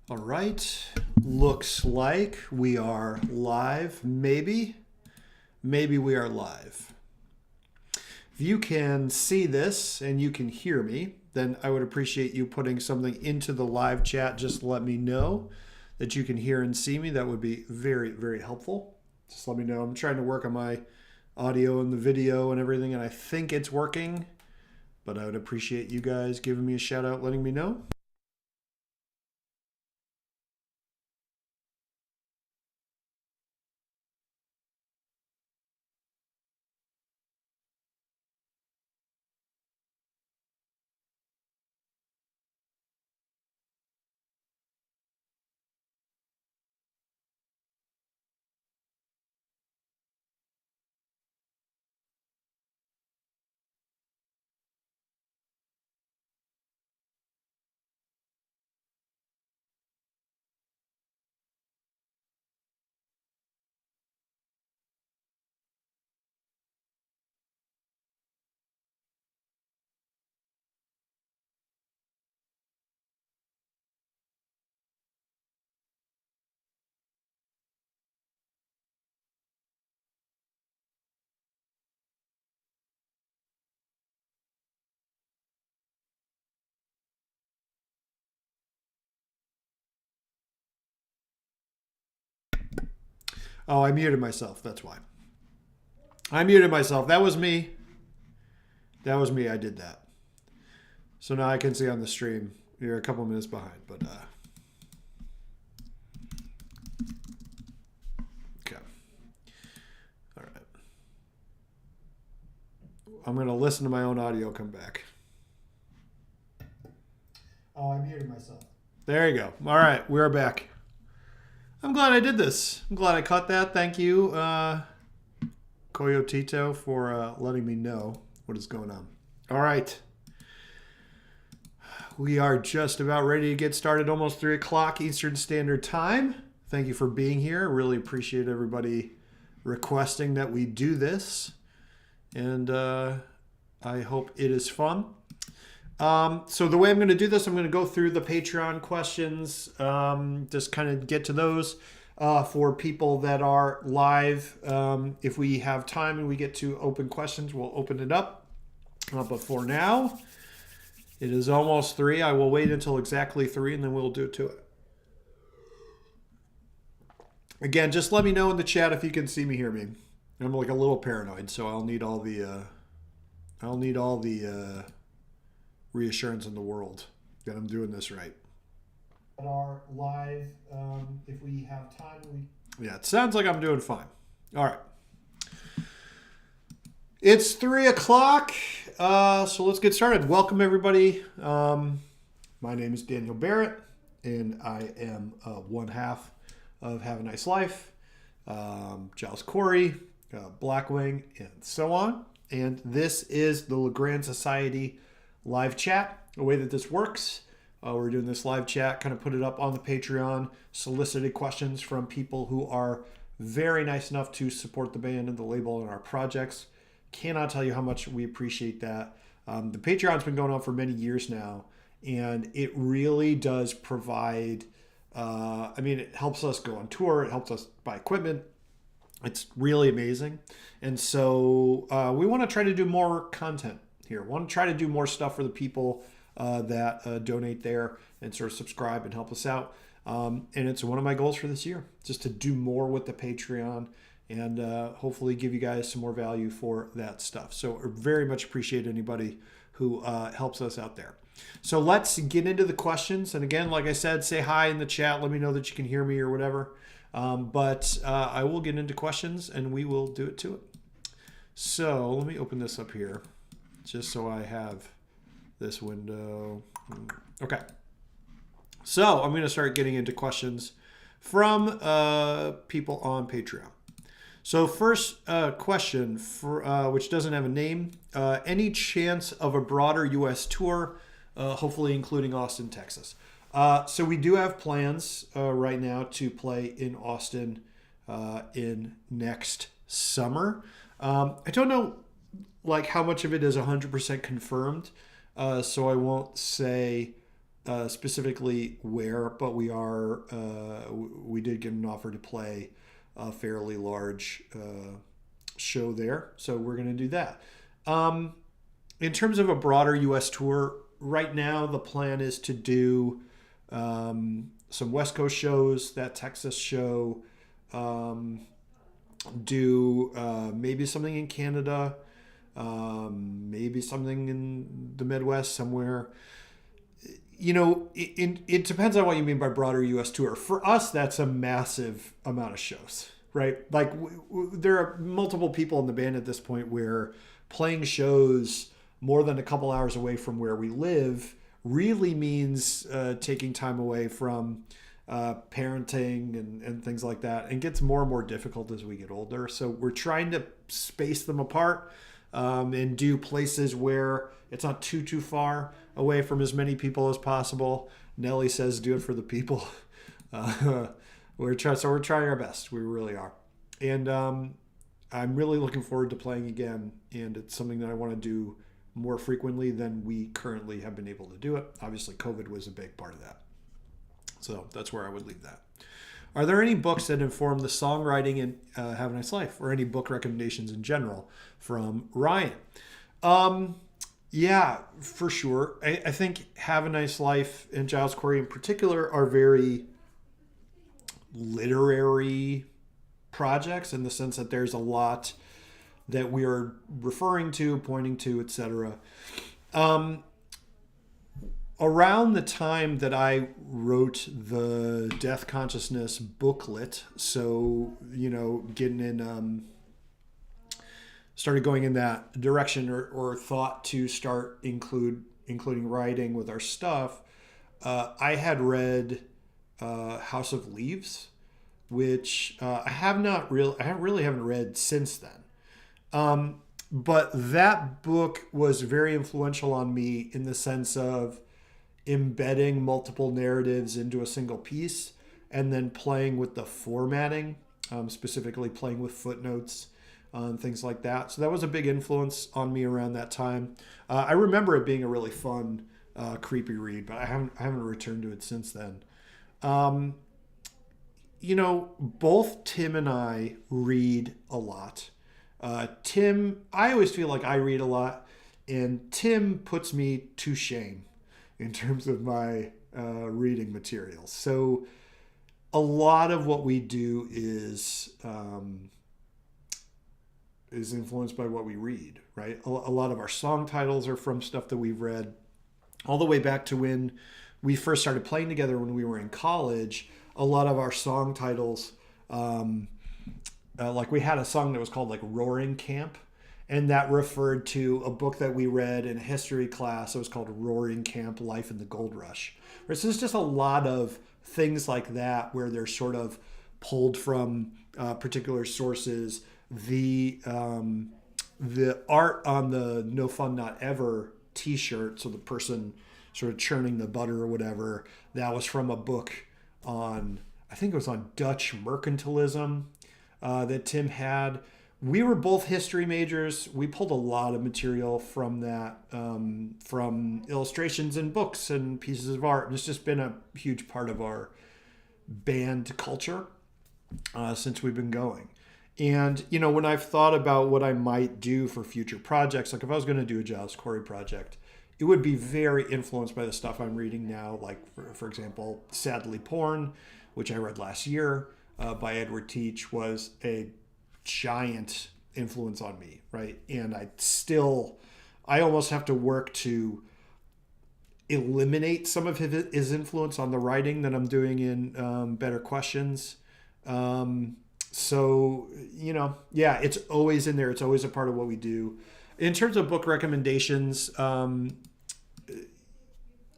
All right, looks like we are live. Maybe we are live. If you can see this and you can hear me, then I would appreciate you putting something into the live chat. Just let me know that you can hear and see me. That would be very, very helpful. Just let me know. I'm trying to work on my audio and the video and everything, and I think it's working, but I would appreciate you guys giving me a shout out, letting me know. Oh, I muted myself. That's why. I muted myself. That was me. That was me. I did that. So now I can see on the stream. You're a couple minutes behind, but okay. All right. I'm gonna listen to my own audio come back. Oh, I muted myself. There you go. All right, we're back. I'm glad I did this. I'm glad I caught that. Thank you, Coyotito, for letting me know what is going on. All right. We are just about ready to get started, almost 3 o'clock Eastern Standard Time. Thank you for being here. Really appreciate everybody requesting that we do this. And I hope it is fun. So the way I'm going to do this, I'm going to go through the Patreon questions, just kind of get to those for people that are live. If we have time and we get to open questions, we'll open it up. But for now, it is almost 3. I will wait until exactly 3 and then we'll do it to it. Again, just let me know in the chat if you can see me, hear me. I'm like a little paranoid, so I'll need all the reassurance in the world that I'm doing this right. That are live, if we have time, yeah, it sounds like I'm doing fine. All right. It's 3 o'clock, so let's get started. Welcome, everybody. My name is Daniel Barrett, and I am one half of Have a Nice Life, Giles Corey, Blackwing, and so on. And this is the LeGrand Society live chat. The way that this works, we're doing this live chat, kind of put it up on the Patreon, solicited questions from people who are very nice enough to support the band and the label and our projects. Cannot tell you how much we appreciate that. The Patreon's been going on for many years now, and it really does provide, it helps us go on tour, it helps us buy equipment. It's really amazing. And so we want to try to do more content here. We want to try to do more stuff for the people that donate there and sort of subscribe and help us out. And it's one of my goals for this year, just to do more with the Patreon and hopefully give you guys some more value for that stuff. So I very much appreciate anybody who helps us out there. So let's get into the questions. And again, like I said, say hi in the chat. Let me know that you can hear me or whatever. But I will get into questions and we will do it to it. So let me open this up here just so I have this window. Okay. So I'm going to start getting into questions from people on Patreon. So first question, for, which doesn't have a name. Any chance of a broader U.S. tour, hopefully including Austin, Texas? So we do have plans right now to play in Austin in next summer. I don't know like how much of it is 100% confirmed, so I won't say specifically where, but we did get an offer to play a fairly large show there, so we're going to do that. In terms of a broader U.S. tour, right now the plan is to do some West Coast shows, that Texas show, do maybe something in Canada, maybe something in the Midwest somewhere. It depends on what you mean by broader U.S. tour. For us, that's a massive amount of shows, right? Like there are multiple people in the band at this point where playing shows more than a couple hours away from where we live really means taking time away from parenting and things like that, and gets more and more difficult as we get older. So we're trying to space them apart and do places where it's not too far away from as many people as possible. Nelly says, "Do it for the people." We're trying our best. We really are, and I'm really looking forward to playing again. And it's something that I want to do more frequently than we currently have been able to do it. Obviously, COVID was a big part of that. So that's where I would leave that. Are there any books that inform the songwriting in Have a Nice Life, or any book recommendations in general from Ryan? Yeah, for sure. I think Have a Nice Life and Giles Corey in particular are very literary projects, in the sense that there's a lot that we are referring to, pointing to, etc. Around the time that I wrote the Death Consciousness booklet, so, getting in, started going in that direction, or thought to start including writing with our stuff, I had read House of Leaves, which I really haven't read since then. But that book was very influential on me in the sense of embedding multiple narratives into a single piece, and then playing with the formatting, specifically playing with footnotes and things like that. So that was a big influence on me around that time. I remember it being a really fun, creepy read, but I haven't returned to it since then. Both Tim and I read a lot. Tim, I always feel like I read a lot, and Tim puts me to shame in terms of my reading materials. So a lot of what we do is influenced by what we read, right? A lot of our song titles are from stuff that we've read, all the way back to when we first started playing together when we were in college. A lot of our song titles, like we had a song that was called like Roaring Camp, and that referred to a book that we read in a history class. It was called Roaring Camp, Life in the Gold Rush. Right? So there's just a lot of things like that where they're sort of pulled from particular sources. The art on the No Fun Not Ever t-shirt, so the person sort of churning the butter or whatever, that was from a book on, I think it was on Dutch mercantilism that Tim had. We were both history majors. We pulled a lot of material from that, from illustrations and books and pieces of art. And it's just been a huge part of our band culture since we've been going. And, when I've thought about what I might do for future projects, like if I was going to do a Giles Corey project, it would be very influenced by the stuff I'm reading now. Like, for example, Sadly Porn, which I read last year by Edward Teach, was a giant influence on me, right? And I almost have to work to eliminate some of his influence on the writing that I'm doing in Better Questions. So, it's always in there. It's always a part of what we do. In terms of book recommendations,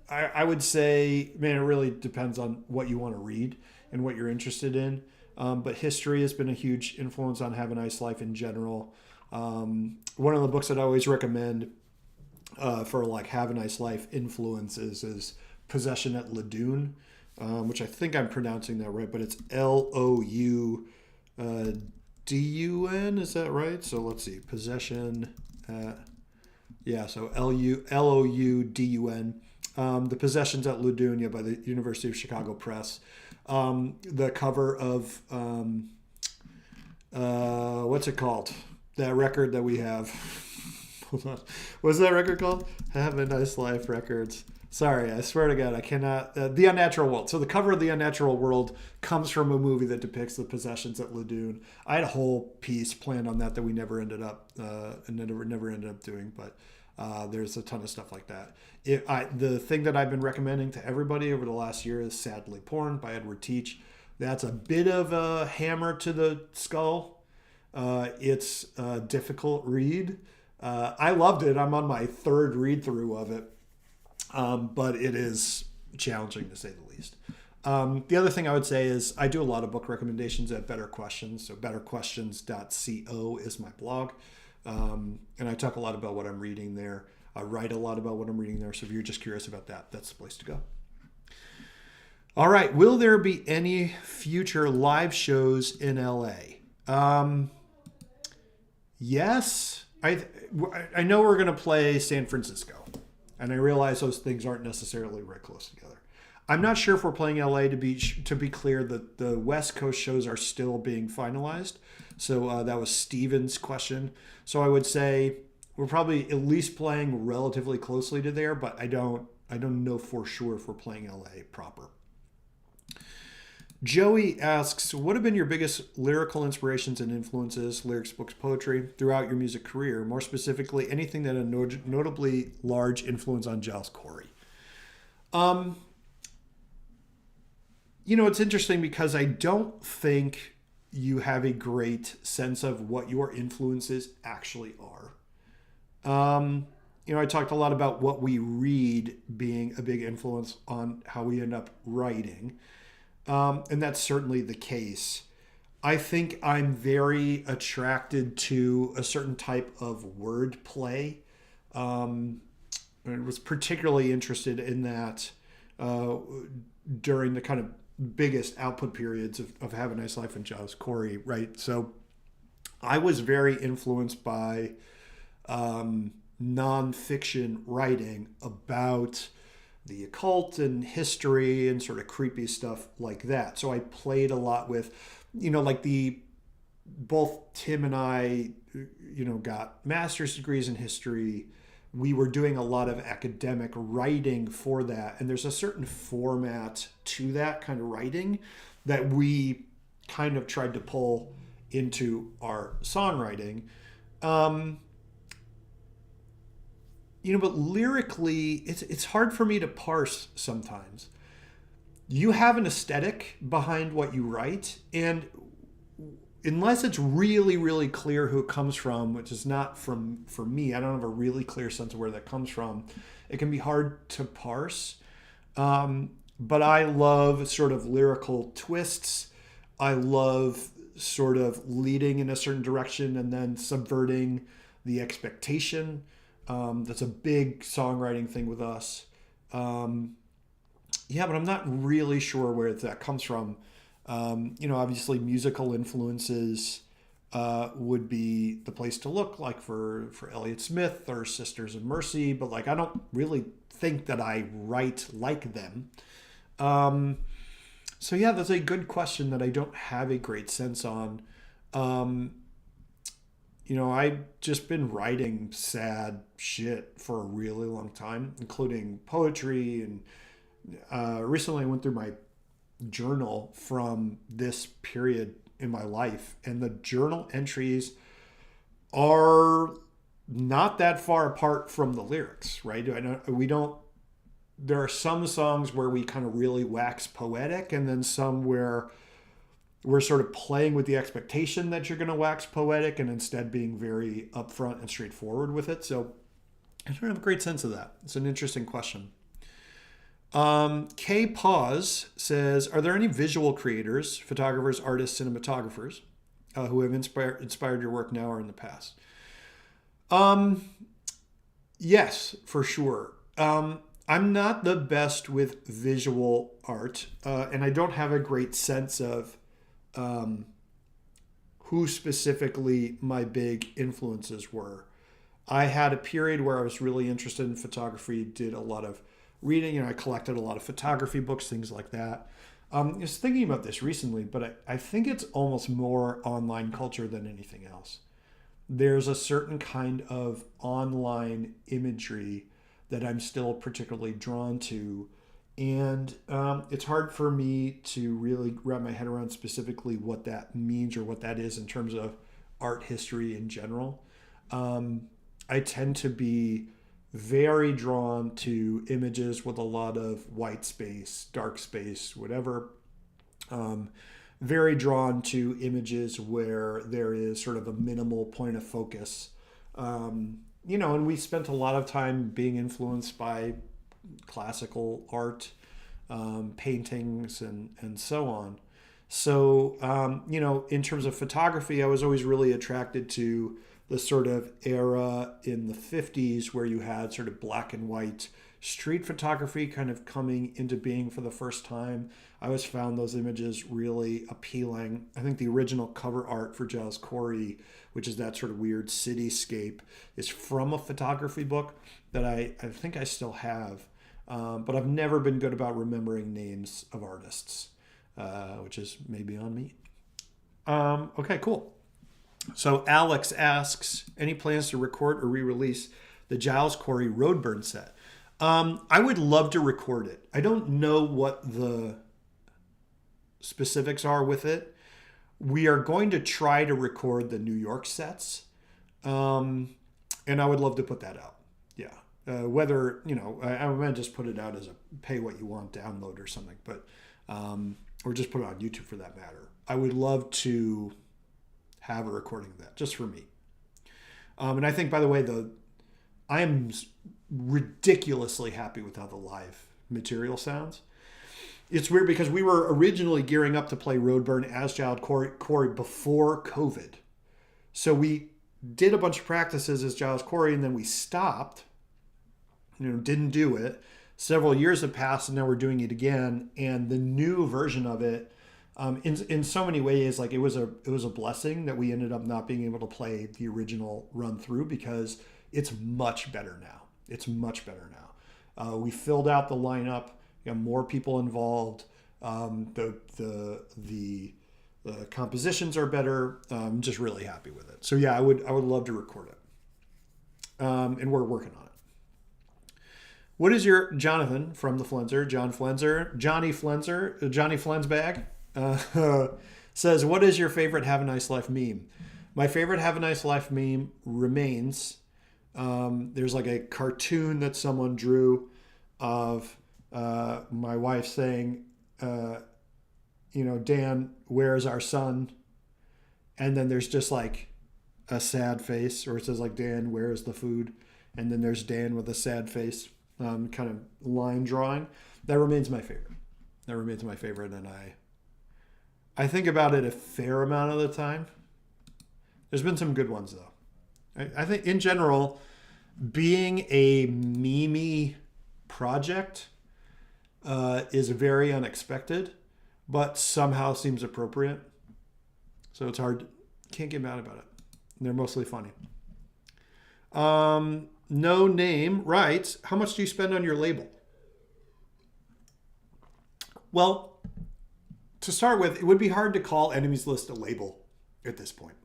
I would say, man, it really depends on what you want to read and what you're interested in. But history has been a huge influence on Have a Nice Life in general. One of the books that I always recommend for like Have a Nice Life influences is Possession at Ladune, which I think I'm pronouncing that right, but it's Loudun. Is that right? So let's see. Possession. So Loudun. The Possessions at Ludunia by the University of Chicago Press. The cover of, what's it called? That record that we have. Hold on. What's that record called? Have a Nice Life Records. Sorry, I swear to God, I cannot. The Unnatural World. So the cover of The Unnatural World comes from a movie that depicts the possessions at Ladune. I had a whole piece planned on that we never ended up never ended up doing, but there's a ton of stuff like that. The thing that I've been recommending to everybody over the last year is Sadly Porn by Edward Teach. That's a bit of a hammer to the skull. It's a difficult read. I loved it. I'm on my third read through of it. But it is challenging to say the least. The other thing I would say is I do a lot of book recommendations at Better Questions. So betterquestions.co is my blog. And I talk a lot about what I'm reading there. I write a lot about what I'm reading there. So if you're just curious about that, that's the place to go. All right. Will there be any future live shows in LA? Yes. I know we're going to play San Francisco. And I realize those things aren't necessarily right close together. I'm not sure if we're playing LA. To be clear, the West Coast shows are still being finalized. So that was Steven's question. So I would say we're probably at least playing relatively closely to there, but I don't know for sure if we're playing LA proper. Joey asks, what have been your biggest lyrical inspirations and influences, lyrics, books, poetry, throughout your music career? More specifically, anything that had a notably large influence on Giles Corey. It's interesting because I don't think you have a great sense of what your influences actually are. I talked a lot about what we read being a big influence on how we end up writing. And that's certainly the case. I think I'm very attracted to a certain type of wordplay. I was particularly interested in that during the kind of biggest output periods of Have a Nice Life and Giles Corey, right? So I was very influenced by nonfiction writing about the occult and history and sort of creepy stuff like that. So I played a lot with, both Tim and I, got master's degrees in history. We were doing a lot of academic writing for that. And there's a certain format to that kind of writing that we kind of tried to pull into our songwriting. But lyrically, it's hard for me to parse sometimes. You have an aesthetic behind what you write, and unless it's really, really clear who it comes from, which is not for me, I don't have a really clear sense of where that comes from, it can be hard to parse. But I love sort of lyrical twists. I love sort of leading in a certain direction and then subverting the expectation. That's a big songwriting thing with us. But I'm not really sure where that comes from. Obviously musical influences would be the place to look, like for Elliott Smith or Sisters of Mercy, but I don't really think that I write like them. That's a good question that I don't have a great sense on. I've just been writing sad shit for a really long time, including poetry. And recently I went through my journal from this period in my life, and the journal entries are not that far apart from the lyrics, right? There are some songs where we kind of really wax poetic, and then some where we're sort of playing with the expectation that you're going to wax poetic and instead being very upfront and straightforward with it. So I don't have a great sense of that. It's an interesting question. K Pause says, are there any visual creators, photographers, artists, cinematographers who have inspired your work now or in the past? Yes, for sure. I'm not the best with visual art, and I don't have a great sense of who specifically my big influences were. I had a period where I was really interested in photography, did a lot of reading. I collected a lot of photography books, things like that. I was thinking about this recently, but I think it's almost more online culture than anything else. There's a certain kind of online imagery that I'm still particularly drawn to. And it's hard for me to really wrap my head around specifically what that means or what that is in terms of art history in general. I tend to be very drawn to images with a lot of white space, dark space, whatever. Very drawn to images where there is sort of a minimal point of focus. And we spent a lot of time being influenced by classical art, paintings, and so on. So, in terms of photography, I was always really attracted to the sort of era in the 50s where you had sort of black and white street photography kind of coming into being for the first time. I always found those images really appealing. I think the original cover art for Giles Corey, which is that sort of weird cityscape, is from a photography book that I think I still have. But I've never been good about remembering names of artists, which is maybe on me. Okay, cool. So Alex asks, any plans to record or re-release the Giles Corey Roadburn set? I would love to record it. I don't know what the specifics are with it. We are going to try to record the New York sets. And I would love to put that out. Yeah. Whether, I might just put it out as a pay what you want download or something, but, or just put it on YouTube for that matter. I would love to have a recording of that just for me. And I think, by the way, I am ridiculously happy with how the live material sounds. It's weird because we were originally gearing up to play Roadburn as Giles Corey before COVID. So we did a bunch of practices as Giles Corey and then we stopped, didn't do it. Several years have passed and now we're doing it again. And the new version of it, in so many ways, like it was a blessing that we ended up not being able to play the original run through because it's much better now. It's much better now. We filled out the lineup. More people involved. The compositions are better. I'm just really happy with it. So yeah, I would love to record it. And we're working on it. What is your Jonathan from the Flenser, Johnny Flensbag says, what is your favorite Have a Nice Life meme? My favorite Have a Nice Life meme remains, there's like a cartoon that someone drew of my wife saying, Dan, where's our son? And then there's just like a sad face, or it says like, Dan, where's the food? And then there's Dan with a sad face, kind of line drawing. That remains my favorite. And I think about it a fair amount of the time. There's been some good ones though. I think in general, being a meme project is very unexpected, but somehow seems appropriate. So it's hard. Can't get mad about it. They're mostly funny. No Name writes, how much do you spend on your label? Well, to start with, it would be hard to call Enemies List a label at this point.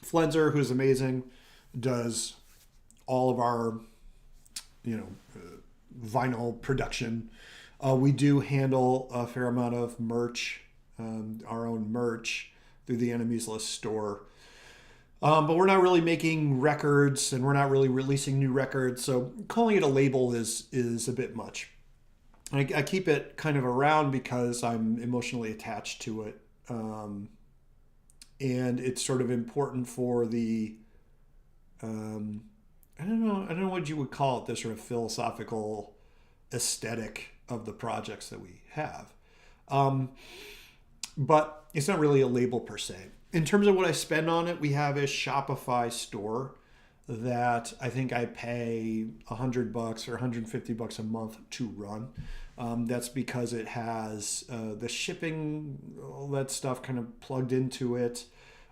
Flenser, who's amazing, does all of our, vinyl production. We do handle a fair amount of merch, our own merch through the Enemies List store. But we're not really making records and we're not really releasing new records. So calling it a label is a bit much. I keep it kind of around because I'm emotionally attached to it. And it's sort of important for the, I don't know what you would call it, the sort of philosophical aesthetic of the projects that we have. But it's not really a label per se. In terms of what I spend on it, we have a Shopify store that I think I pay $100 or $150 a month to run. That's because it has the shipping, all that stuff kind of plugged into it.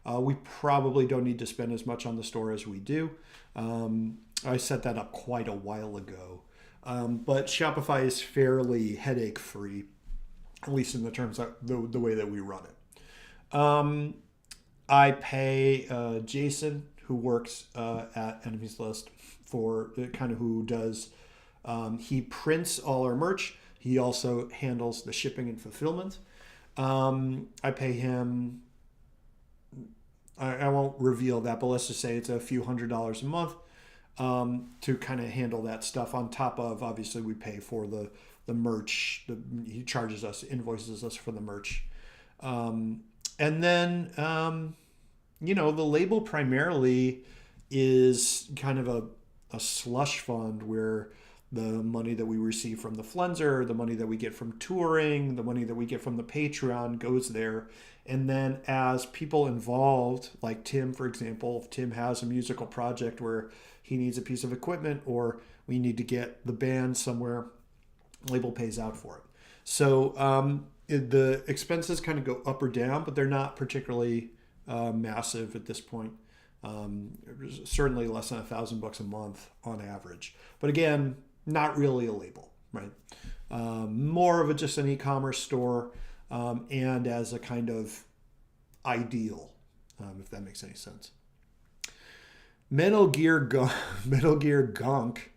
We probably don't need to spend as much on the store as we do. I set that up quite a while ago. But Shopify is fairly headache free, at least in the terms of the way that we run it. I pay Jason, who works at Enemies List, for kind of who does, he prints all our merch. He also handles the shipping and fulfillment. I pay him, I won't reveal that, but let's just say it's a few $100s a month to kind of handle that stuff, on top of, obviously, we pay for the merch. He charges us, invoices us for the merch. And then, the label primarily is kind of a slush fund where the money that we receive from the Flenser, the money that we get from touring, the money that we get from the Patreon goes there. And then as people involved, like Tim, for example, if Tim has a musical project where he needs a piece of equipment or we need to get the band somewhere, label pays out for it. So the expenses kind of go up or down, but they're not particularly massive at this point. Certainly less than $1,000 a month on average. But again, not really a label, right? More of just an e-commerce store, and as a kind of ideal, if that makes any sense. Metal Gear Gunk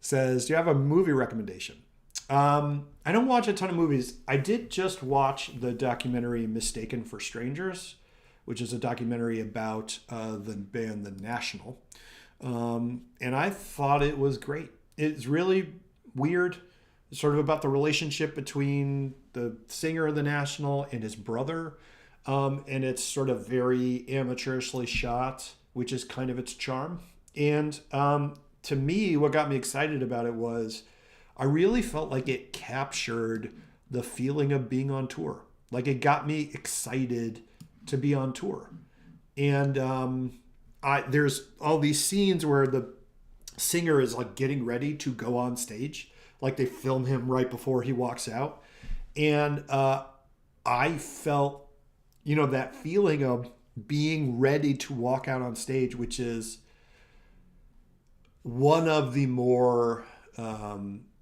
says, do you have a movie recommendation? I don't watch a ton of movies. I did just watch the documentary Mistaken for Strangers, which is a documentary about the band The National. And I thought it was great. It's really weird. It's sort of about the relationship between the singer of The National and his brother. And it's sort of very amateurishly shot, which is kind of its charm. And to me, what got me excited about it was I really felt like it captured the feeling of being on tour. Like, it got me excited to be on tour. And there's all these scenes where the singer is like getting ready to go on stage. Like, they film him right before he walks out. And I felt, that feeling of being ready to walk out on stage, which is one of the more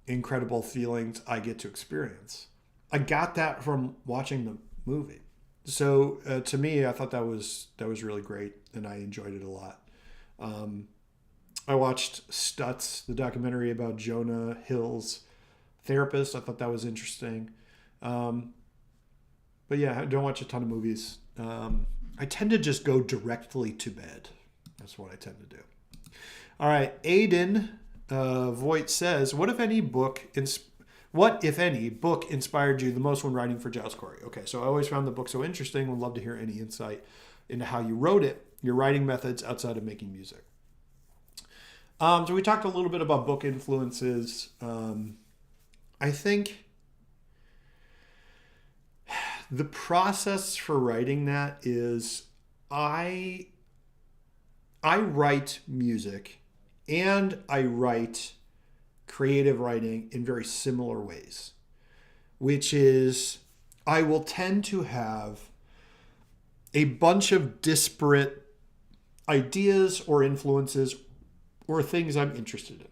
incredible feelings I get to experience. I got that from watching the movie. So to me, I thought that was really great, and I enjoyed it a lot. I watched Stutz, the documentary about Jonah Hill's therapist. I thought that was interesting. But yeah, I don't watch a ton of movies. I tend to just go directly to bed. That's what I tend to do. All right, Aiden Voigt says, what if any book inspired you the most when writing for Giles Corey? Okay, so I always found the book so interesting. Would love to hear any insight into how you wrote it, your writing methods outside of making music. So we talked a little bit about book influences. I think the process for writing that is I write music and I write creative writing in very similar ways, which is I will tend to have a bunch of disparate ideas or influences or things I'm interested in,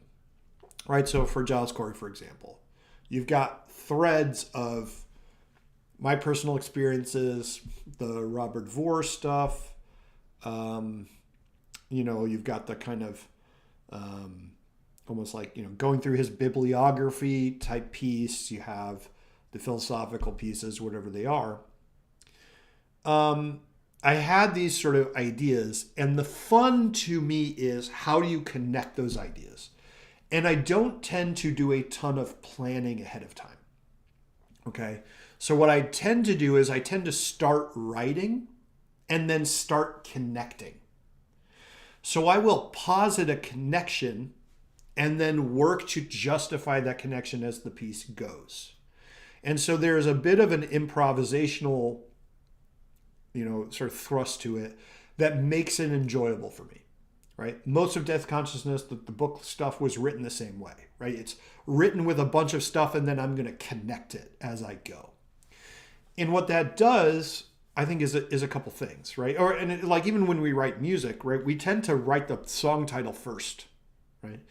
right? So for Giles Corey, for example, you've got threads of my personal experiences, the Robert Vore stuff. You've got the kind of almost like, going through his bibliography type piece. You have the philosophical pieces, whatever they are. I had these sort of ideas, and the fun to me is how do you connect those ideas? And I don't tend to do a ton of planning ahead of time. Okay. So what I tend to do is I tend to start writing and then start connecting. So I will posit a connection and then work to justify that connection as the piece goes. And so there's a bit of an improvisational, sort of thrust to it that makes it enjoyable for me, right? Most of Death Consciousness, the book stuff was written the same way, right? It's written with a bunch of stuff and then I'm going to connect it as I go. And what that does, I think, is a couple things, right? Like even when we write music, right, we tend to write the song title first, right?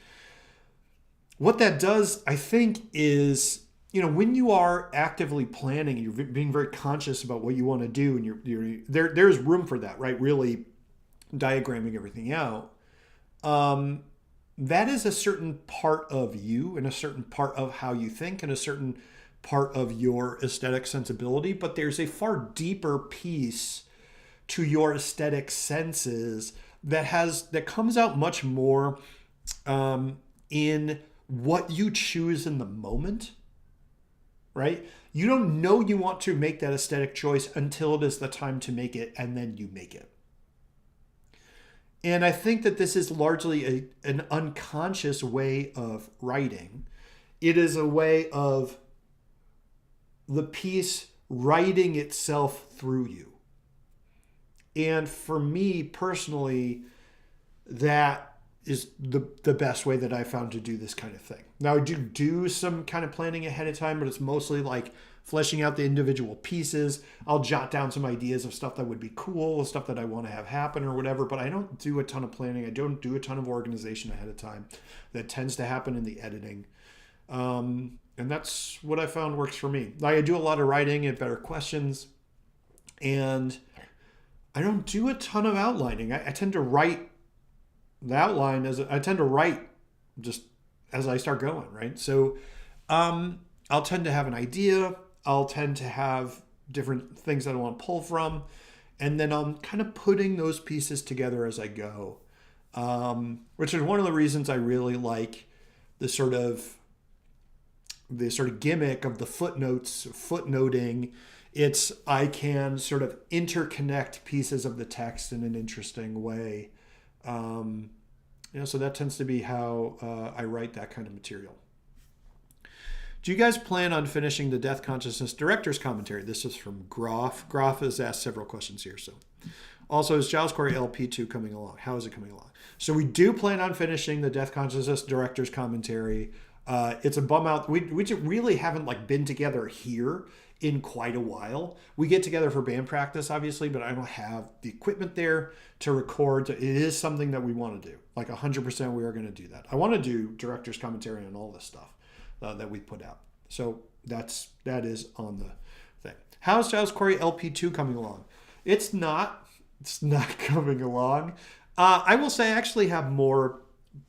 what that does, I think, is, when you are actively planning and you're being very conscious about what you want to do, and there's room for that, right? Really diagramming everything out. That is a certain part of you and a certain part of how you think and a certain part of your aesthetic sensibility. But there's a far deeper piece to your aesthetic senses that comes out much more in what you choose in the moment, right? You don't know you want to make that aesthetic choice until it is the time to make it, and then you make it. And I think that this is largely an unconscious way of writing. It is a way of the piece writing itself through you. And for me personally, that is the best way that I found to do this kind of thing. Now, I do some kind of planning ahead of time, but it's mostly like fleshing out the individual pieces. I'll jot down some ideas of stuff that would be cool, stuff that I want to have happen or whatever, but I don't do a ton of planning. I don't do a ton of organization ahead of time. That tends to happen in the editing. And that's what I found works for me. Like, I do a lot of writing and better questions, and I don't do a ton of outlining. I tend to write the outline just as I start going, right? So I'll tend to have an idea. I'll tend to have different things that I want to pull from, and then I'm kind of putting those pieces together as I go, which is one of the reasons I really like the sort of gimmick of the footnoting. I can sort of interconnect pieces of the text in an interesting way. So that tends to be how I write that kind of material. Do you guys plan on finishing the Death Consciousness Director's Commentary? This is from Groff. Groff has asked several questions here. So, also, is Giles Corey LP2 coming along? How is it coming along? So we do plan on finishing the Death Consciousness Director's Commentary. It's a bum out. We really haven't been together here in quite a while. We get together for band practice, obviously, but I don't have the equipment there to record. It is something that we want to do. 100% we are going to do that. I want to do director's commentary on all this stuff that we put out. So that is on the thing. How's Giles Corey LP2 coming along? It's not coming along. I will say I actually have more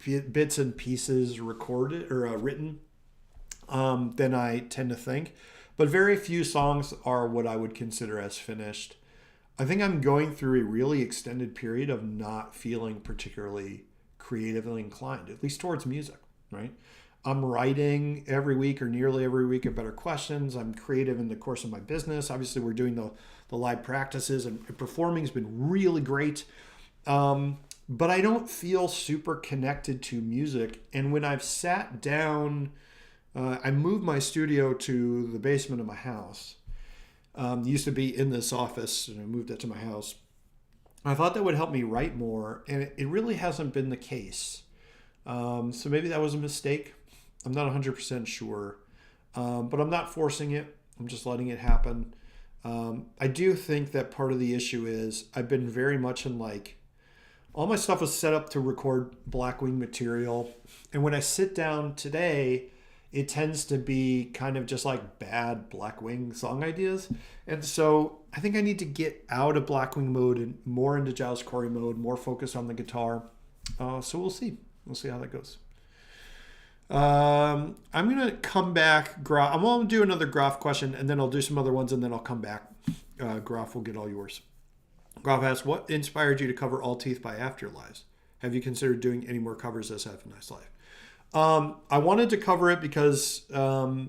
bits and pieces recorded or written than I tend to think. But very few songs are what I would consider as finished. I think I'm going through a really extended period of not feeling particularly creatively inclined, at least towards music, right? I'm writing every week or nearly every week of Better Questions. I'm creative in the course of my business. Obviously, we're doing the live practices, and performing has been really great. But I don't feel super connected to music. And when I've sat down, I moved my studio to the basement of my house. Used to be in this office, and I moved it to my house. I thought that would help me write more, and it really hasn't been the case. So maybe that was a mistake. I'm not 100% sure, but I'm not forcing it. I'm just letting it happen. I do think that part of the issue is I've been very much in all my stuff was set up to record Blackwing material. And when I sit down today, it tends to be kind of just bad Blackwing song ideas. And so I think I need to get out of Blackwing mode and more into Giles Corey mode, more focused on the guitar. So we'll see. We'll see how that goes. I'm going to come back. I'm going to do another Groff question, and then I'll do some other ones, and then I'll come back. Groff will get all yours. Groff asks, what inspired you to cover All Teeth by Afterlives? Have you considered doing any more covers as Have a Nice Life? I wanted to cover it because so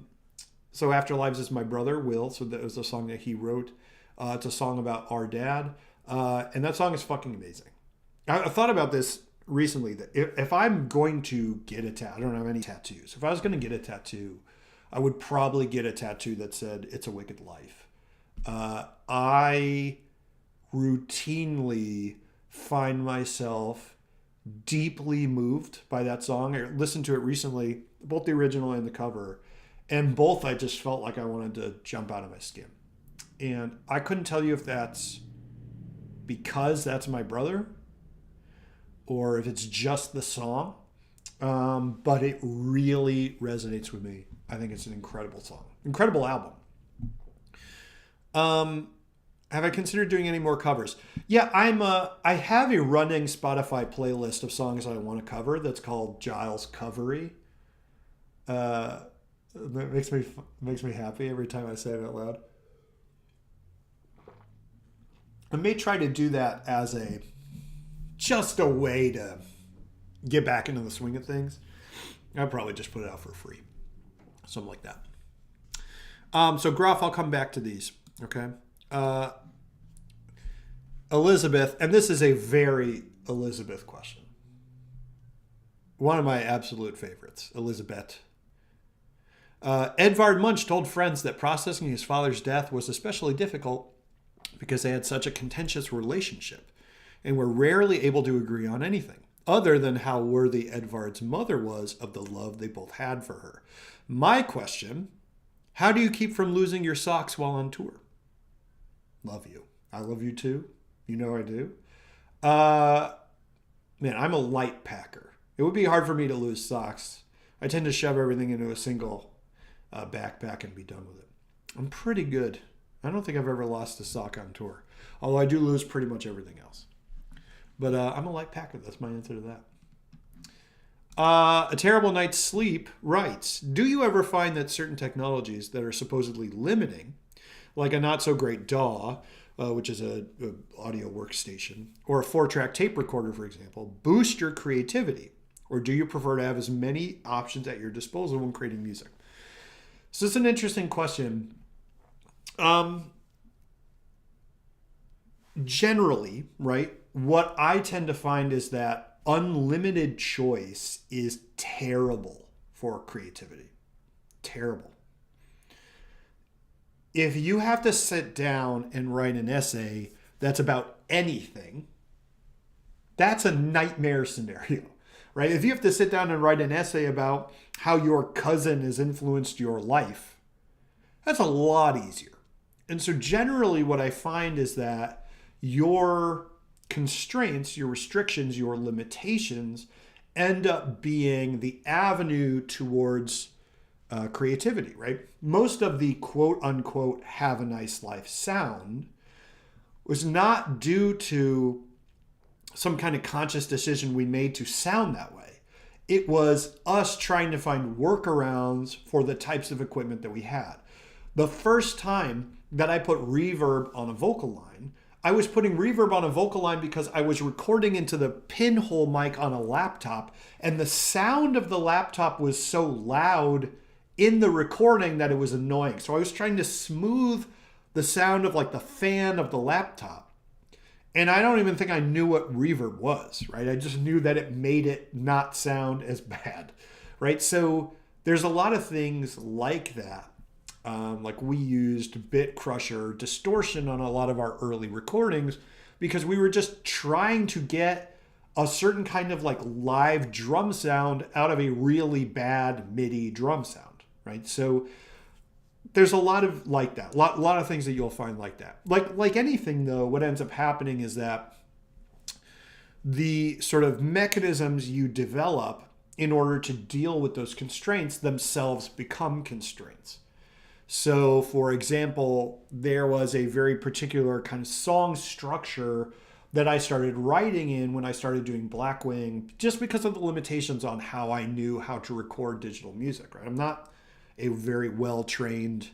Afterlives is my brother, Will. So that was a song that he wrote. It's a song about our dad. And that song is fucking amazing. I thought about this recently, that if I'm going to get a tattoo, I don't have any tattoos. If I was going to get a tattoo, I would probably get a tattoo that said, It's a Wicked Life. I routinely find myself deeply moved by that song. I listened to it recently, both the original and the cover, and both I just felt like I wanted to jump out of my skin. And I couldn't tell you if that's because that's my brother or if it's just the song. but it really resonates with me. I think it's an incredible song, incredible album. Have I considered doing any more covers? Yeah, I have a running Spotify playlist of songs I want to cover that's called Giles Covery. That makes me happy every time I say it out loud. I may try to do that as just a way to get back into the swing of things. I'll probably just put it out for free. Something like that. So Groff, I'll come back to these. Okay. Elizabeth, and this is a very Elizabeth question. One of my absolute favorites, Elizabeth. Edvard Munch told friends that processing his father's death was especially difficult because they had such a contentious relationship and were rarely able to agree on anything, other than how worthy Edvard's mother was of the love they both had for her. My question, how do you keep from losing your socks while on tour? Love you. I love you too. You know I do. Man, I'm a light packer. It would be hard for me to lose socks. I tend to shove everything into a single backpack and be done with it. I'm pretty good. I don't think I've ever lost a sock on tour, although I do lose pretty much everything else. But I'm a light packer. That's my answer to that. A Terrible Night's Sleep writes, do you ever find that certain technologies that are supposedly limiting, like a not-so-great DAW, which is a audio workstation, or a 4-track tape recorder, for example, boost your creativity? Or do you prefer to have as many options at your disposal when creating music? So it's an interesting question. Generally, right, what I tend to find is that unlimited choice is terrible for creativity. Terrible. If you have to sit down and write an essay that's about anything, that's a nightmare scenario, right? If you have to sit down and write an essay about how your cousin has influenced your life, that's a lot easier. And so generally what I find is that your constraints, your restrictions, your limitations end up being the avenue towards creativity, right? Most of the quote unquote have a nice life sound was not due to some kind of conscious decision we made to sound that way. It was us trying to find workarounds for the types of equipment that we had. The first time that I put reverb on a vocal line, I was putting reverb on a vocal line because I was recording into the pinhole mic on a laptop, and the sound of the laptop was so loud in the recording that it was annoying. So I was trying to smooth the sound of like the fan of the laptop. And I don't even think I knew what reverb was, right? I just knew that it made it not sound as bad, right? So there's a lot of things like that. Like we used bit crusher distortion on a lot of our early recordings because we were just trying to get a certain kind of like live drum sound out of a really bad MIDI drum sound, right? So there's a lot of like that, a lot of things that you'll find like that. Like anything though, what ends up happening is that the sort of mechanisms you develop in order to deal with those constraints themselves become constraints. So, for example, there was a very particular kind of song structure that I started writing in when I started doing Blackwing, just because of the limitations on how I knew how to record digital music, right? I'm not a very well-trained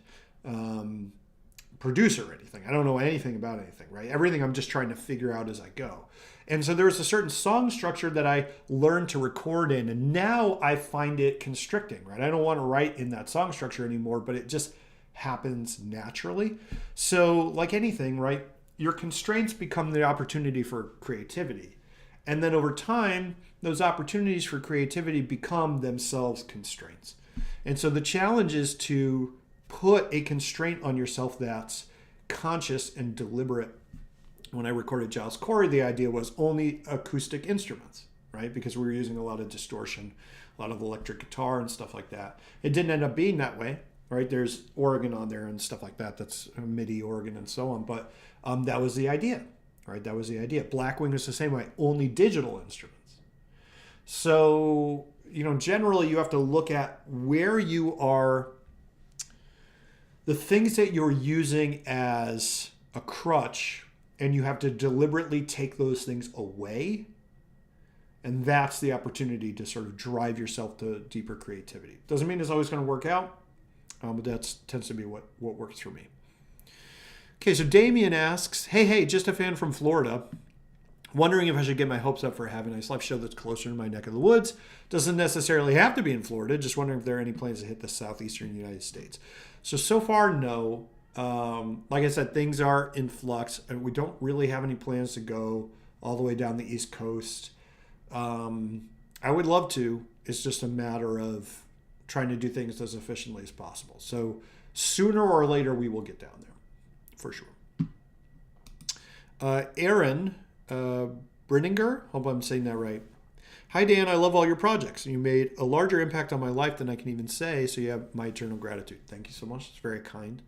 producer or anything. I don't know anything about anything, right? Everything I'm just trying to figure out as I go. And so there was a certain song structure that I learned to record in, and now I find it constricting, right? I don't want to write in that song structure anymore, but it just happens naturally. So like anything, right, your constraints become the opportunity for creativity. And then over time, those opportunities for creativity become themselves constraints. And so the challenge is to put a constraint on yourself that's conscious and deliberate. When I recorded Giles Corey, the idea was only acoustic instruments, right? Because we were using a lot of distortion, a lot of electric guitar and stuff like that. It didn't end up being that way, right? There's organ on there and stuff like that. That's a MIDI organ and so on. But that was the idea, right? That was the idea. Blackwing is the same way, only digital instruments. So generally you have to look at where you are, the things that you're using as a crutch, and you have to deliberately take those things away. And that's the opportunity to sort of drive yourself to deeper creativity. Doesn't mean it's always going to work out, but that tends to be what works for me. Okay, so Damien asks, hey, just a fan from Florida. Wondering if I should get my hopes up for Have a Nice Life show that's closer to my neck of the woods. Doesn't necessarily have to be in Florida. Just wondering if there are any plans to hit the southeastern United States. So far, no. Like I said, things are in flux, and we don't really have any plans to go all the way down the East Coast. I would love to. It's just a matter of trying to do things as efficiently as possible. So sooner or later, we will get down there, for sure. Aaron Brenninger, hope I'm saying that right. Hi, Dan. I love all your projects. You made a larger impact on my life than I can even say, so you have my eternal gratitude. Thank you so much. It's very kind.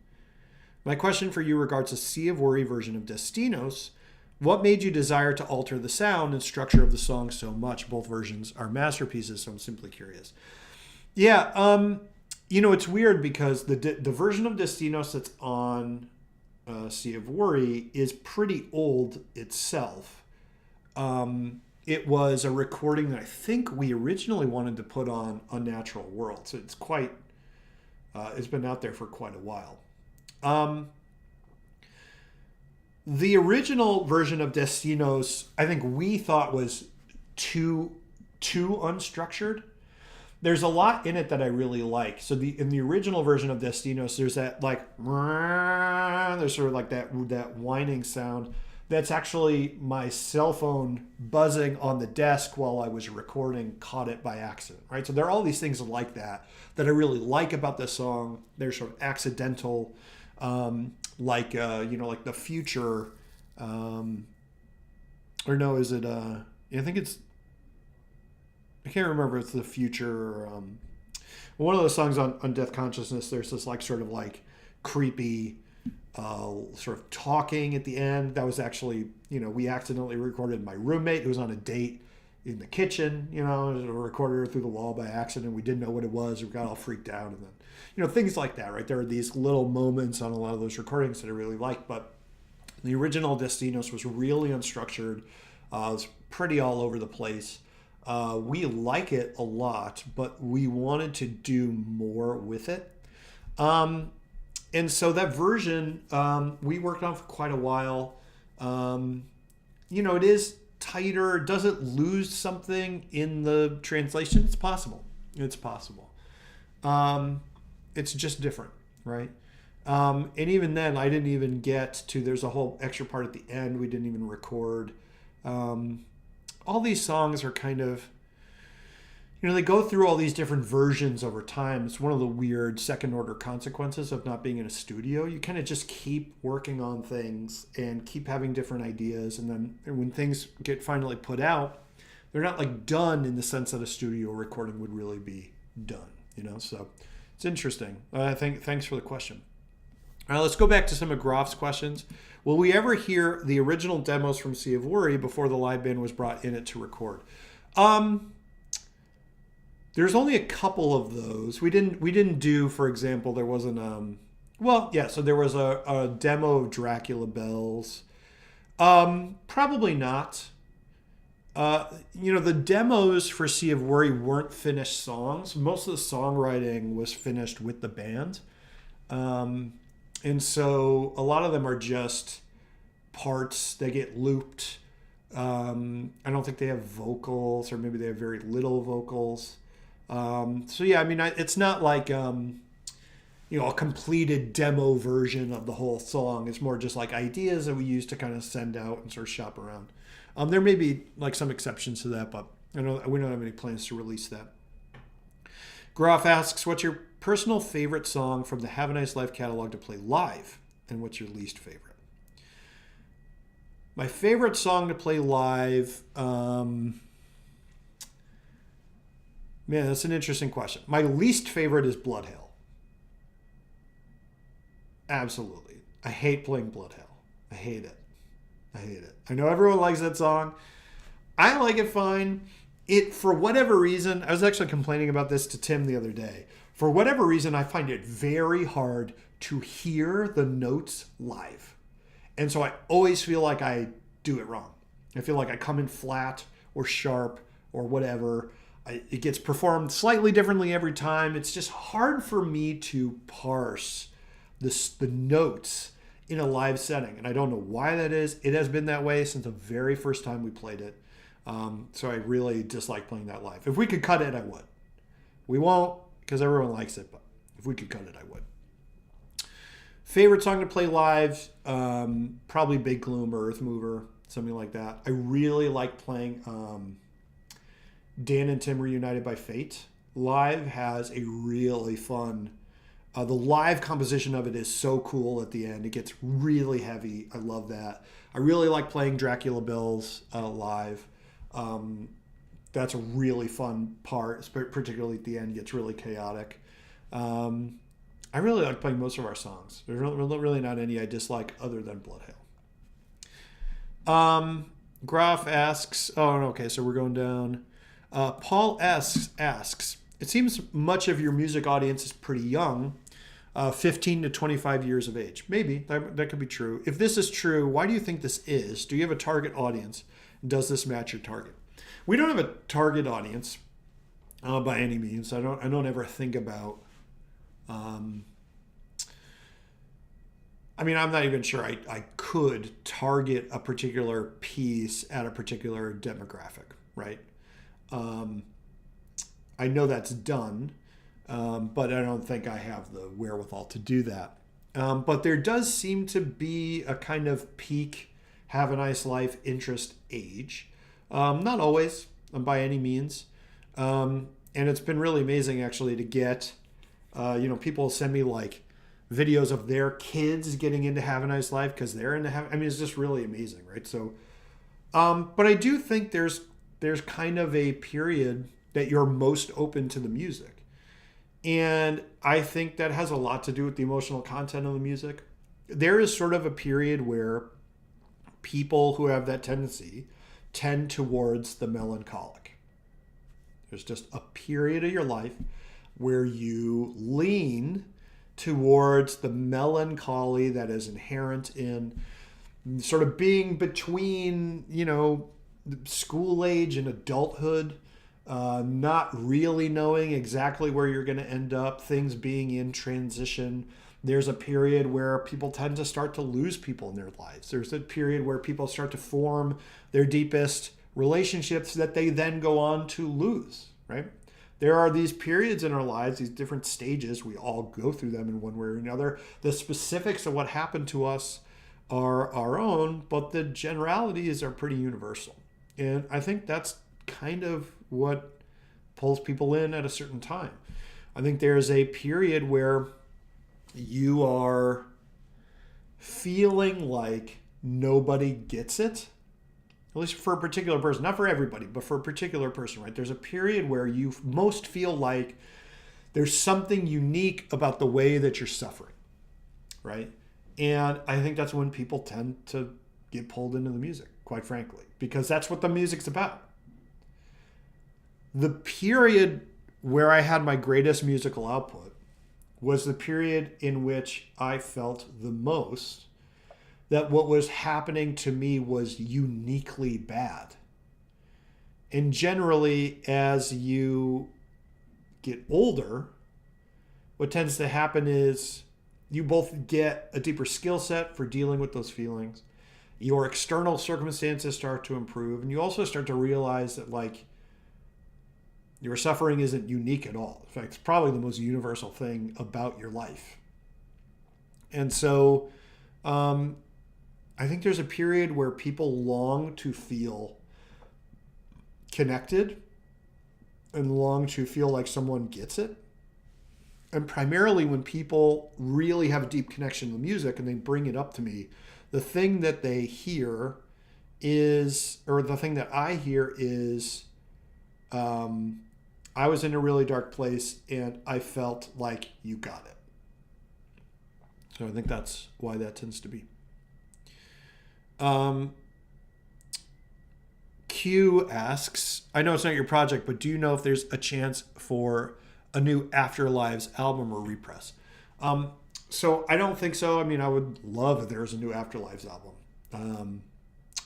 My question for you regards a Sea of Worry version of Destinos. What made you desire to alter the sound and structure of the song so much? Both versions are masterpieces, so I'm simply curious. Yeah, it's weird because the version of Destinos that's on Sea of Worry is pretty old itself. It was a recording that I think we originally wanted to put on Unnatural World, so it's quite it's been out there for quite a while. The original version of Destinos, I think we thought was too unstructured. There's a lot in it that I really like. So in the original version of Destinos, there's that there's sort of like that whining sound. That's actually my cell phone buzzing on the desk while I was recording, caught it by accident, right? So there are all these things like that I really like about this song. They're sort of accidental, like the future, I think it's, I can't remember if it's the future or one of those songs on Death Consciousness. There's this sort of creepy sort of talking at the end. That was actually, we accidentally recorded my roommate who was on a date in the kitchen, recorded her through the wall by accident. We didn't know what it was. We got all freaked out. And then, things like that, right? There are these little moments on a lot of those recordings that I really like, but the original Destinos was really unstructured. It was pretty all over the place. We like it a lot, but we wanted to do more with it. And so that version, we worked on for quite a while. It is tighter. Does it lose something in the translation? It's possible. It's just different, right? And even then, I didn't even get to, there's a whole extra part at the end we didn't even record. All these songs are kind of, they go through all these different versions over time. It's one of the weird second order consequences of not being in a studio. You kind of just keep working on things and keep having different ideas. And then when things get finally put out, they're not done in the sense that a studio recording would really be done, So it's interesting. Thanks for the question. All right, let's go back to some of Grof's questions. Will we ever hear the original demos from Sea of Worry before the live band was brought in it to record? There's only a couple of those. We didn't do, for example, there wasn't so there was a demo of Dracula Bells. Probably not. The demos for Sea of Worry weren't finished songs. Most of the songwriting was finished with the band. And so a lot of them are just parts. They get looped. I don't think they have vocals, or maybe they have very little vocals. It's not like, a completed demo version of the whole song. It's more just ideas that we use to kind of send out and sort of shop around. There may be some exceptions to that, but we don't have any plans to release that. Groff asks, what's your personal favorite song from the Have a Nice Life catalog to play live? And what's your least favorite? My favorite song to play live, man, that's an interesting question. My least favorite is Blood Hell. Absolutely. I hate playing Blood Hell. I hate it. I know everyone likes that song. I like it fine. for whatever reason, I was actually complaining about this to Tim the other day. For whatever reason, I find it very hard to hear the notes live. And so I always feel like I do it wrong. I feel like I come in flat or sharp or whatever. It gets performed slightly differently every time. It's just hard for me to parse the notes in a live setting. And I don't know why that is. It has been that way since the very first time we played it. So I really dislike playing that live. If we could cut it, I would. We won't because everyone likes it, but if we could cut it, I would. Favorite song to play live? Probably Big Gloom or Earth Mover, something like that. I really like playing Dan and Tim Reunited by Fate. Live has a really fun... the live composition of it is so cool at the end. It gets really heavy. I love that. I really like playing Dracula Bills live. That's a really fun part, particularly at the end. It gets really chaotic. I really like playing most of our songs. There's really not any I dislike other than Bloodhail. Graf asks, okay, so we're going down. Paul asks, it seems much of your music audience is pretty young, 15 to 25 years of age. Maybe, that could be true. If this is true, why do you think this is? Do you have a target audience? Does this match your target? We don't have a target audience by any means. I don't ever think about... I'm not even sure I could target a particular piece at a particular demographic, right? I know that's done, but I don't think I have the wherewithal to do that. But there does seem to be a kind of peak, have a nice life interest age. Not always, by any means. And it's been really amazing, actually, to get, people send me, like, videos of their kids getting into Have a Nice Life because they're into it's just really amazing, right? So, but I do think there's kind of a period that you're most open to the music. And I think that has a lot to do with the emotional content of the music. There is sort of a period where people who have that tendency tend towards the melancholic. There's just a period of your life where you lean towards the melancholy that is inherent in sort of being between, school age and adulthood, not really knowing exactly where you're going to end up, things being in transition. There's a period where people tend to start to lose people in their lives. There's a period where people start to form their deepest relationships that they then go on to lose, right? There are these periods in our lives, these different stages. We all go through them in one way or another. The specifics of what happened to us are our own, but the generalities are pretty universal. And I think that's kind of what pulls people in at a certain time. I think there's a period where you are feeling like nobody gets it. At least for a particular person, not for everybody, but for a particular person, right? There's a period where you most feel like there's something unique about the way that you're suffering, right? And I think that's when people tend to get pulled into the music, quite frankly, because that's what the music's about. The period where I had my greatest musical output was the period in which I felt the most that what was happening to me was uniquely bad. And generally, as you get older, what tends to happen is you both get a deeper skill set for dealing with those feelings. Your external circumstances start to improve. And you also start to realize that, like, your suffering isn't unique at all. In fact, it's probably the most universal thing about your life. And so, I think there's a period where people long to feel connected and long to feel like someone gets it. And primarily when people really have a deep connection to music and they bring it up to me, the thing that they hear is, or the thing that I hear is, I was in a really dark place and I felt like you got it. So I think that's why Q asks, I know it's not your project, but do you know if there's a chance for a new Afterlives album or repress? So I don't think so. I mean, I would love if there was a new Afterlives album.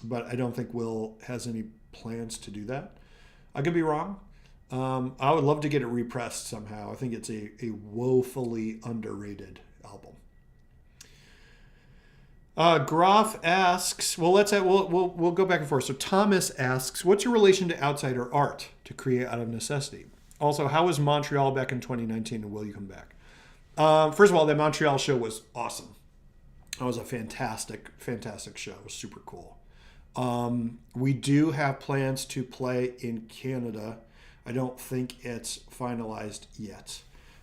But I don't think Will has any plans to do that. I could be wrong. I would love to get it repressed somehow. I think it's a woefully underrated album. Groff asks, well, we'll go back and forth. So Thomas asks, what's your relation to outsider art to create out of necessity? Also, how was Montreal back in 2019, and will you come back? First of all, the Montreal show was awesome. It was a fantastic show. It was super cool. We do have plans to play in Canada. I don't think it's finalized yet.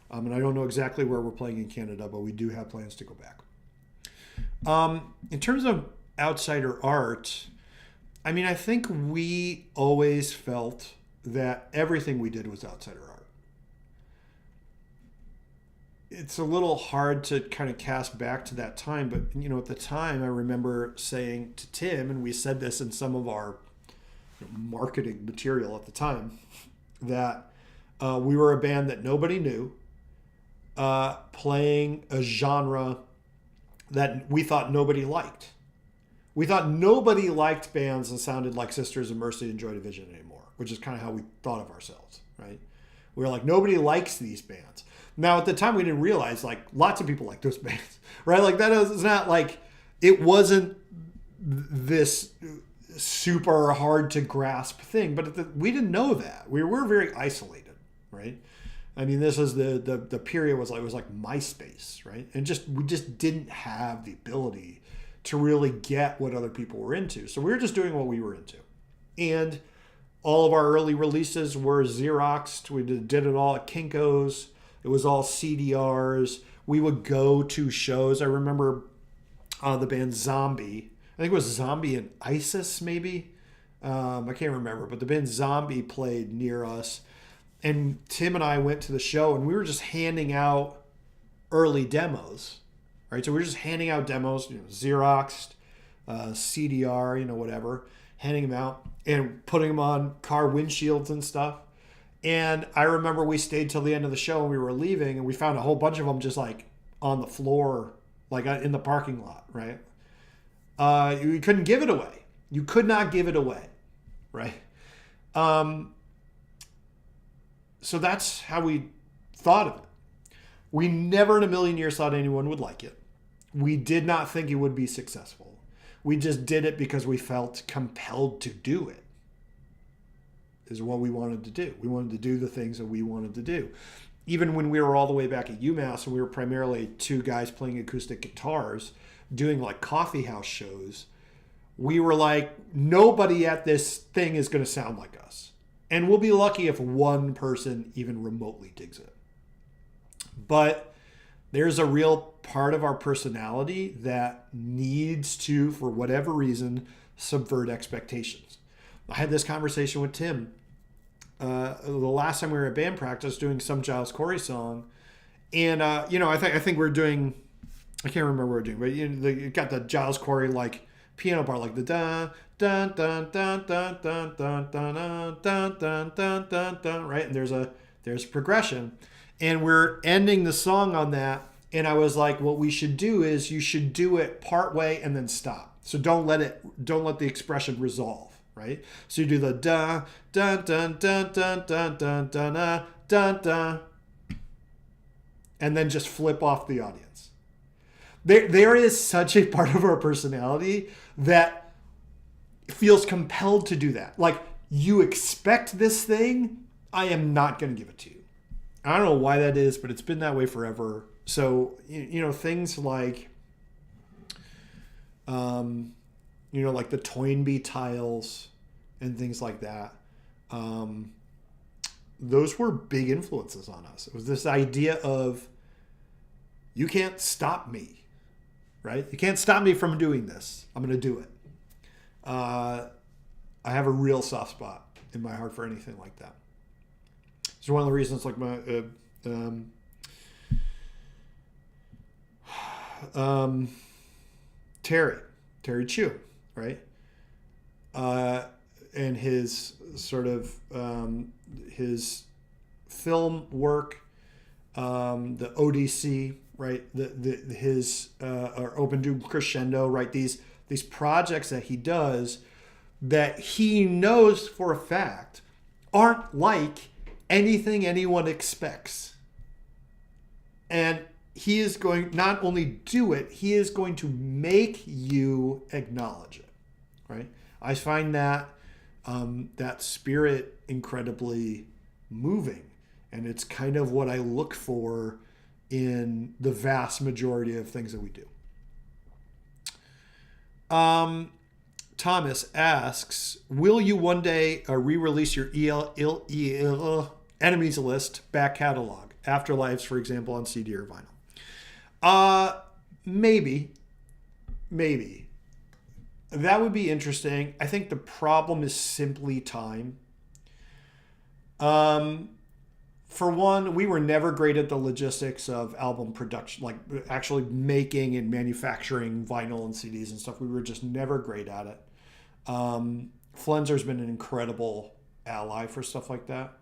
And I don't know exactly where we're playing in Canada, but we do have plans to go back. In terms of outsider art, I mean, I think we always felt that everything we did was outsider art. It's a little hard to kind of cast back to that time, but at the time I remember saying to Tim, and we said this in some of our marketing material at the time, that we were a band that nobody knew, playing a genre that we thought nobody liked. We thought nobody liked bands that sounded like Sisters of Mercy and Joy Division anymore, which is kind of how we thought of ourselves, right? We were like, nobody likes these bands. Now, at the time, we didn't realize, like, lots of people like those bands, right? Like, that is not like, it wasn't this super hard to grasp thing, but we didn't know that. We were very isolated, right? I mean, this is the period was like MySpace, right? And we just didn't have the ability to really get what other people were into. So we were just doing what we were into. And all of our early releases were Xeroxed. We did it all at Kinko's. It was all CDRs. We would go to shows. I remember the band Zombie. I think it was Zombie and ISIS, maybe. I can't remember. But the band Zombie played near us. And Tim and I went to the show, and we were just handing out early demos. Right? So we were just handing out demos, Xeroxed, CDR, whatever. Handing them out and putting them on car windshields and stuff. And I remember we stayed till the end of the show and we were leaving, and we found a whole bunch of them just like on the floor, like in the parking lot, right? You couldn't give it away. You could not give it away, right? So that's how we thought of it. We never in a million years thought anyone would like it. We did not think it would be successful. We just did it because we felt compelled to do it. Is what we wanted to do. We wanted to do the things that we wanted to do. Even when we were all the way back at UMass and we were primarily two guys playing acoustic guitars, doing like coffee house shows, we were like, nobody at this thing is going to sound like us. And we'll be lucky if one person even remotely digs it. But there's a real part of our personality that needs to, for whatever reason, subvert expectations. I had this conversation with Tim the last time we were at band practice doing some Giles Corey song, and I think we're doing, I can't remember what we're doing, but you got the Giles Corey like piano part, like the dun dun dun dun dun dun dun dun dun dun dun dun dun, right? And there's progression, and we're ending the song on that. And I was like, what we should do is you should do it part way and then stop. So don't let the expression resolve. Right? So you do the dun dun dun dun dun dun dun dun dun dun, and then just flip off the audience. There is such a part of our personality that feels compelled to do that. Like, you expect this thing, I am not going to give it to you. I don't know why that is, but it's been that way forever. So things like like the Toynbee tiles and things like that. Those were big influences on us. It was this idea of, you can't stop me, right? You can't stop me from doing this. I'm going to do it. I have a real soft spot in my heart for anything like that. It's one of the reasons, like Terry Chu, right? and his sort of his film work, the ODC, right? His or Open Doom Crescendo, right? These projects that he does that he knows for a fact aren't like anything anyone expects. And he is going not only do it, he is going to make you acknowledge it, right? I find that that spirit incredibly moving, and it's kind of what I look for in the vast majority of things that we do. Thomas asks, will you one day re-release your enemies list back catalog, Afterlives, for example, on CD or vinyl? Maybe. That would be interesting. I think the problem is simply time. For one, we were never great at the logistics of album production, like actually making and manufacturing vinyl and CDs and stuff. We were just never great at it. Flenzer's been an incredible ally for stuff like that.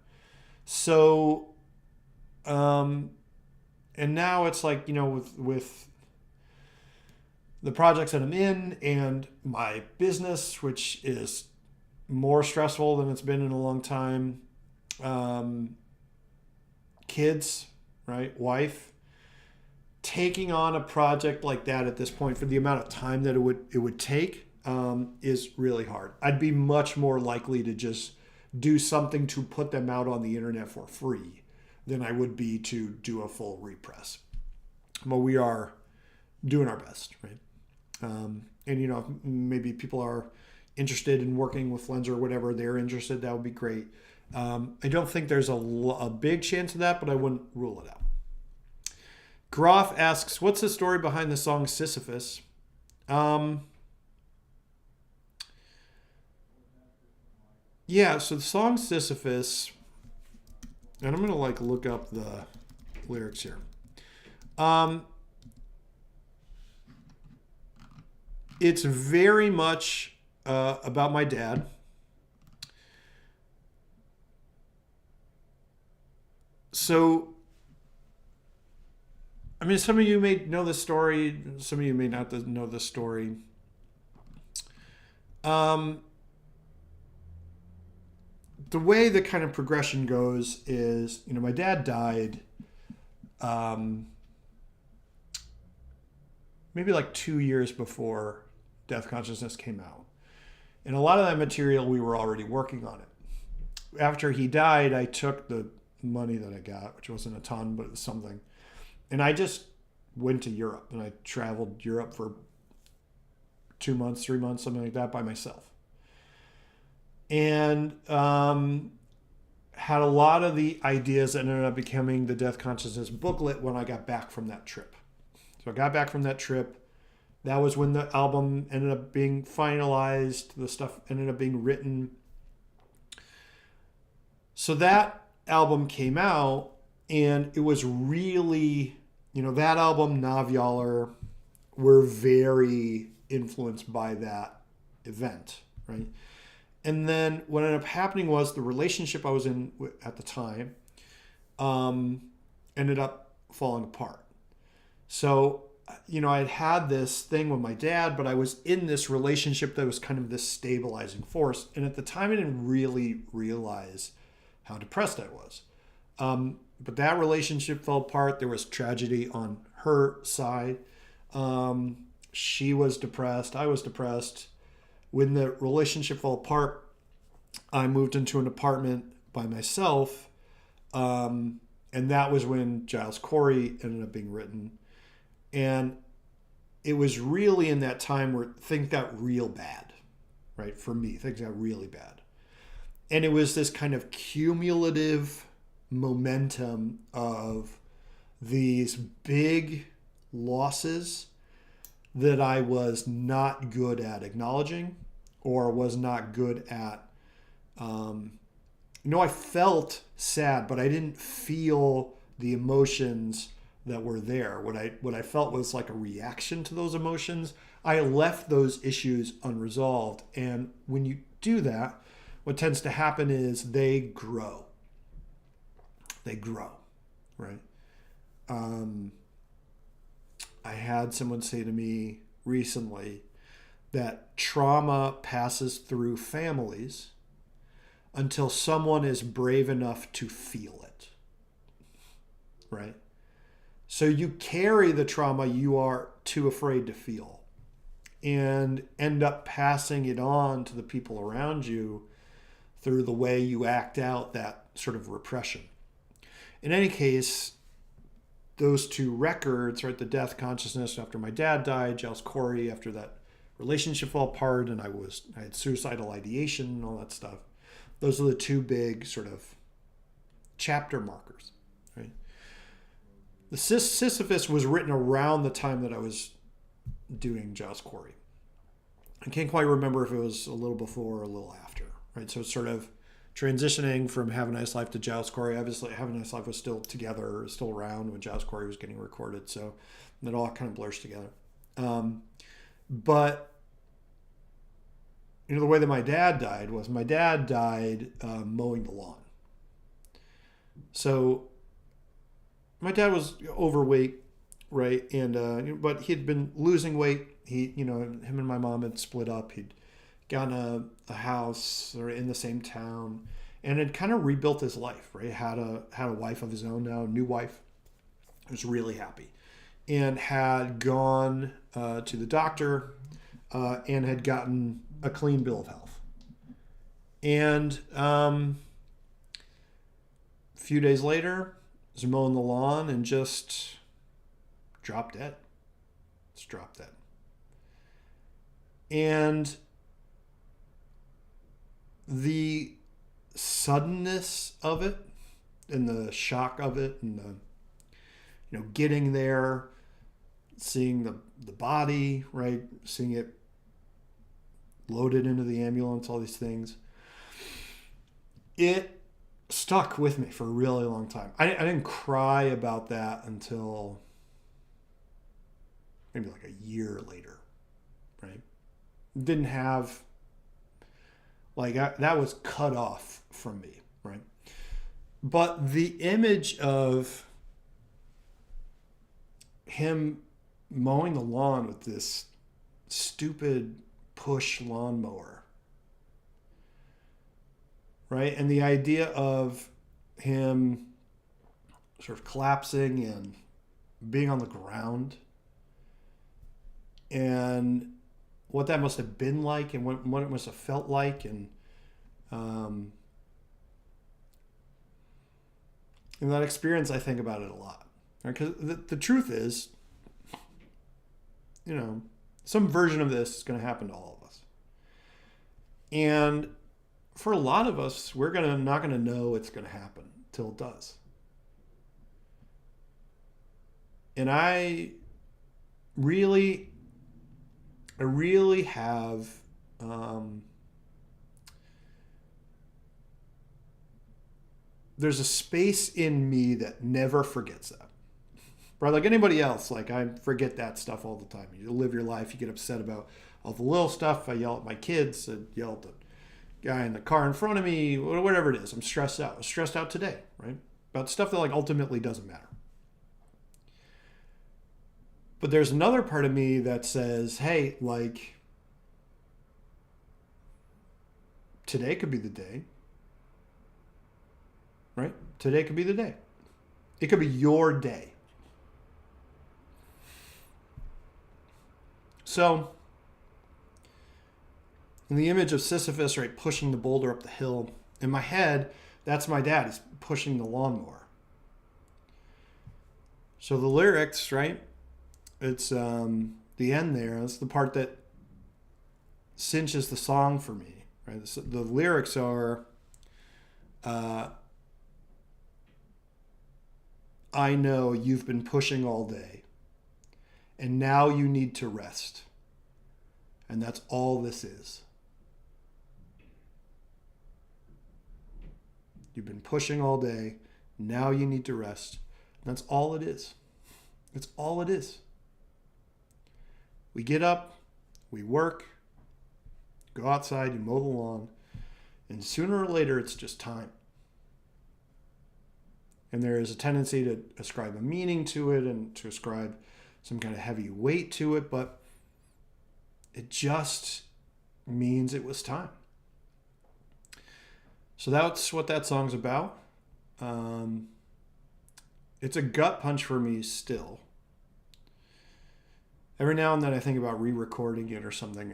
So, and now it's like, with the projects that I'm in and my business, which is more stressful than it's been in a long time. Kids, right? Wife. Taking on a project like that at this point for the amount of time that it would take is really hard. I'd be much more likely to just do something to put them out on the internet for free than I would be to do a full repress. But we are doing our best, right? And maybe people are interested in working with Flenser or whatever they're interested, that would be great. I don't think there's a big chance of that, but I wouldn't rule it out. Groff asks, what's the story behind the song Sisyphus? Yeah, so the song Sisyphus, and I'm going to look up the lyrics here. It's very much about my dad. So, I mean, some of you may know the story. Some of you may not know the story. The way the kind of progression goes is, my dad died maybe 2 years before Death Consciousness came out. And a lot of that material, we were already working on it. After he died, I took the money that I got, which wasn't a ton, but it was something. And I just went to Europe, and I traveled Europe for 2 months, 3 months, something like that by myself. And had a lot of the ideas that ended up becoming the Death Consciousness booklet when I got back from that trip. So I got back from that trip. That was when the album ended up being finalized. The stuff ended up being written. So that album came out, and it was really, that album, Navjaler, were very influenced by that event, right? And then what ended up happening was the relationship I was in at the time ended up falling apart. So, I had this thing with my dad, but I was in this relationship that was kind of this stabilizing force. And at the time, I didn't really realize how depressed I was. But that relationship fell apart. There was tragedy on her side. She was depressed. I was depressed. When the relationship fell apart, I moved into an apartment by myself. And that was when Giles Corey ended up being written. And it was really in that time where things got real bad, right? For me, things got really bad. And it was this kind of cumulative momentum of these big losses that I was not good at acknowledging or was not good at. I felt sad, but I didn't feel the emotions that were there. What I felt was like a reaction to those emotions. I left those issues unresolved. And when you do that, what tends to happen is they grow. They grow, right? I had someone say to me recently that trauma passes through families until someone is brave enough to feel it, right? So you carry the trauma you are too afraid to feel and end up passing it on to the people around you through the way you act out that sort of repression. In any case, those two records, right, the death consciousness after my dad died, Giles Corey after that relationship fell apart, and I had suicidal ideation and all that stuff. Those are the two big sort of chapter markers, right? The Sisyphus was written around the time that I was doing Giles Corey. I can't quite remember if it was a little before or a little after, right? So it's sort of transitioning from Have a Nice Life to Giles Corey. Obviously, Have a Nice Life was still together, still around when Giles Corey was getting recorded. So it all kind of blurs together. But, the way that my dad died was mowing the lawn. So my dad was overweight, right? And, but he'd been losing weight. Him and my mom had split up. He'd gotten a house or in the same town and had kind of rebuilt his life, right? Had a wife of his own now, new wife. Was really happy and had gone to the doctor and had gotten a clean bill of health. And a few days later, was mowing the lawn and just dropped dead. Just dropped dead. And the suddenness of it and the shock of it and the getting there, seeing the body, right, seeing it loaded into the ambulance, all these things, it stuck with me for a really long time. I didn't cry about that until maybe like a year later, right? Didn't have that was cut off from me, right? But the image of him mowing the lawn with this stupid push lawnmower, right? And the idea of him sort of collapsing and being on the ground and what that must have been like and what it must have felt like. And in that experience, I think about it a lot. Because the truth is, some version of this is going to happen to all of us. And for a lot of us, we're not going to know it's going to happen till it does. And I really have there's a space in me that never forgets that. Right? Like anybody else, I forget that stuff all the time. You live your life, you get upset about all the little stuff. I yell at my kids, I yell at the guy in the car in front of me, whatever it is. I'm stressed out. I was stressed out today, right? About stuff that ultimately doesn't matter. But there's another part of me that says, hey, today could be the day. Right? Today could be the day. It could be your day. So, in the image of Sisyphus, right, pushing the boulder up the hill, in my head, that's my dad. He's pushing the lawnmower. So the lyrics, right, it's the end there. That's the part that cinches the song for me. Right? The lyrics are, I know you've been pushing all day, and now you need to rest. And that's all this is. You've been pushing all day, now you need to rest. And that's all it is. It's all it is. We get up, we work, go outside, you mow the lawn, And sooner or later, it's just time. And there is a tendency to ascribe a meaning to it and to ascribe some kind of heavy weight to it, but it just means it was time. So that's what that song's about. It's a gut punch for me still. Every now and then I think about re-recording it or something,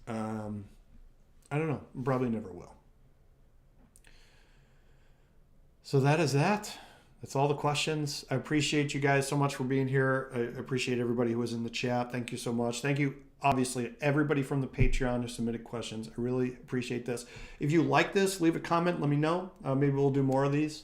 and I don't know, probably never will. So that is that. That's all the questions. I appreciate you guys so much for being here. I appreciate everybody who was in the chat. Thank you so much. Thank you, obviously, everybody from the Patreon who submitted questions. I really appreciate this. If you like this, leave a comment. Let me know. Maybe we'll do more of these.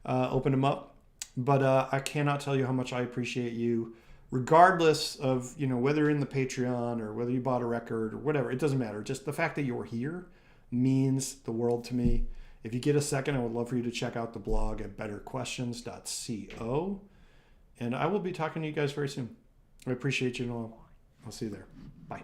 Open them up. But I cannot tell you how much I appreciate you, regardless of whether you're in the Patreon or whether you bought a record or whatever. It doesn't matter. Just the fact that you're here means the world to me. If you get a second, I would love for you to check out the blog at betterquestions.co. And I will be talking to you guys very soon. I appreciate you, and I'll see you there. Bye.